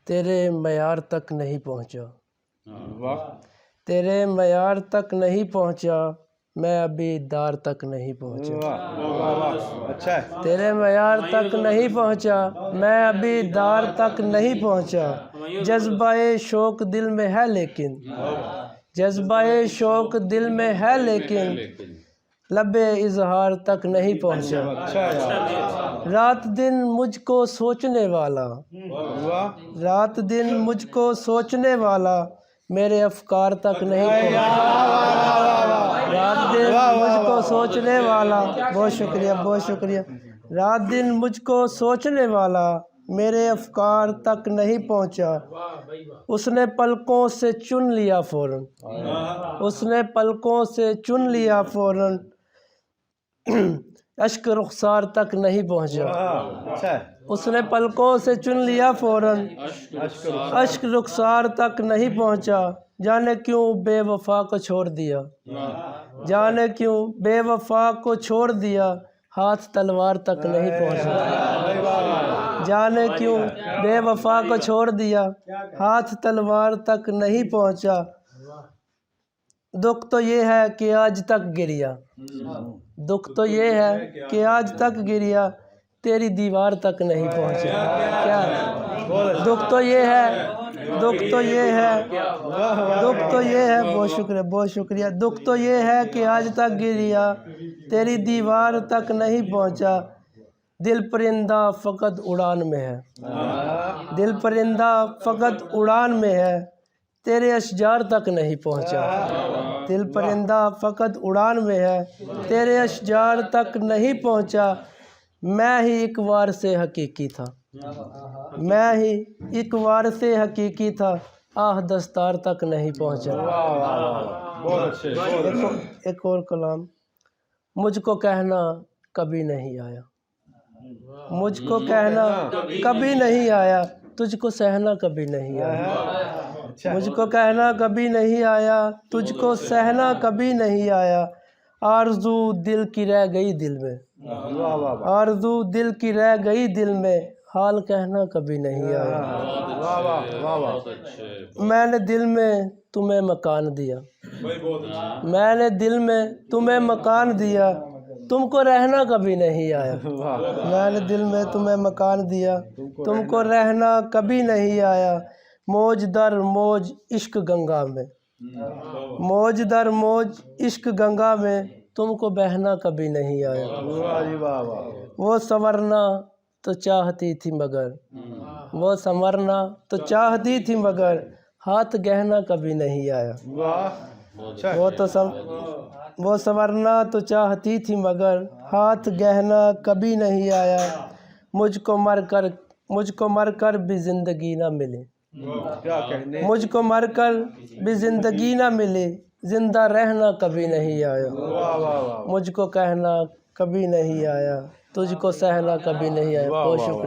تیرے معیار تک نہیں پہنچا، واہ تیرے معیار تک نہیں پہنچا، میں ابھی دار تک نہیں پہنچا۔ واہ واہ اچھا ہے۔ تیرے معیار تک نہیں پہنچا، میں ابھی دار تک نہیں پہنچا، جذبہ شوق دل میں ہے لیکن، جذبہ شوق دل میں ہے لیکن، لب اظہار تک نہیں پہنچا۔ رات دن مجھ کو سوچنے والا، رات دن مجھ کو سوچنے والا، میرے افکار تک نہیں پہنچا۔ رات دن مجھ کو سوچنے والا، بہت شکریہ بہت شکریہ، رات دن مجھ کو سوچنے والا، میرے افکار تک نہیں پہنچا۔ اس نے پلکوں سے چن لیا فوراً، اس نے پلکوں سے چن لیا فوراً، اشک رخسار تک نہیں پہنچا۔ اس نے پلکوں سے چن لیا فوراً، اشک رخسار تک نہیں پہنچا، جانے کیوں بے وفا کو چھوڑ دیا، جانے کیوں بے وفا کو چھوڑ دیا، ہاتھ تلوار تک نہیں پہنچا۔ جانے کیوں بے وفا کو چھوڑ دیا، ہاتھ تلوار تک نہیں پہنچا۔ دکھ تو یہ ہے کہ آج تک گریا، دکھ تو یہ ہے کہ آج تک گریا، تیری دیوار تک نہیں پہنچا۔ کیا دکھ تو یہ ہے، دکھ تو یہ ہے، دکھ تو یہ ہے، بہت شکریہ بہت شکریہ، دکھ تو یہ ہے کہ آج تک گریا، تیری دیوار تک نہیں پہنچا۔ دل پرندہ فقط اڑان میں ہے، دل پرندہ فقط اڑان میں ہے، تیرے اشجار تک نہیں پہنچا۔ دل پرندہ فقط اڑان میں ہے، تیرے اشجار تک نہیں پہنچا، میں ہی ایک وار سے حقیقی تھا، میں ہی ایک وار سے حقیقی تھا، آہ دستار تک نہیں پہنچا۔ ایک اور کلام، مجھ کو کہنا کبھی نہیں آیا، مجھ کو کہنا کبھی نہیں آیا، تجھ کو سہنا کبھی نہیں آیا، مجھ کو کہنا کبھی نہیں آیا، تجھ کو سہنا کبھی نہیں آیا، آرزو دل کی رہ گئی دل میں، آرزو دل کی رہ گئی دل میں، حال کہنا کبھی نہیں آیا۔ میں نے دل میں تمہیں مکان دیا، میں نے دل میں تمہیں مکان دیا، تم کو رہنا کبھی نہیں آیا، میں نے دل میں تمہیں مکان دیا، تم کو رہنا کبھی نہیں آیا، موج در موج عشق گنگا میں، موج در موج عشق گنگا میں، تم کو بہنا کبھی نہیں آیا۔ وہ سنورنا تو چاہتی تھی مگر، وہ سنورنا تو چاہتی تھی مگر، ہاتھ گہنا کبھی نہیں آیا۔ وہ سنورنا تو چاہتی تھی مگر، ہاتھ گہنا کبھی نہیں آیا، مجھ کو مر کر بھی زندگی نہ ملے، مجھ کو مر کر بھی زندگی نہ ملے، زندہ رہنا کبھی نہیں آیا، مجھ کو کہنا کبھی نہیں آیا، تجھ کو سہنا کبھی نہیں آیا۔ بہت شکریہ۔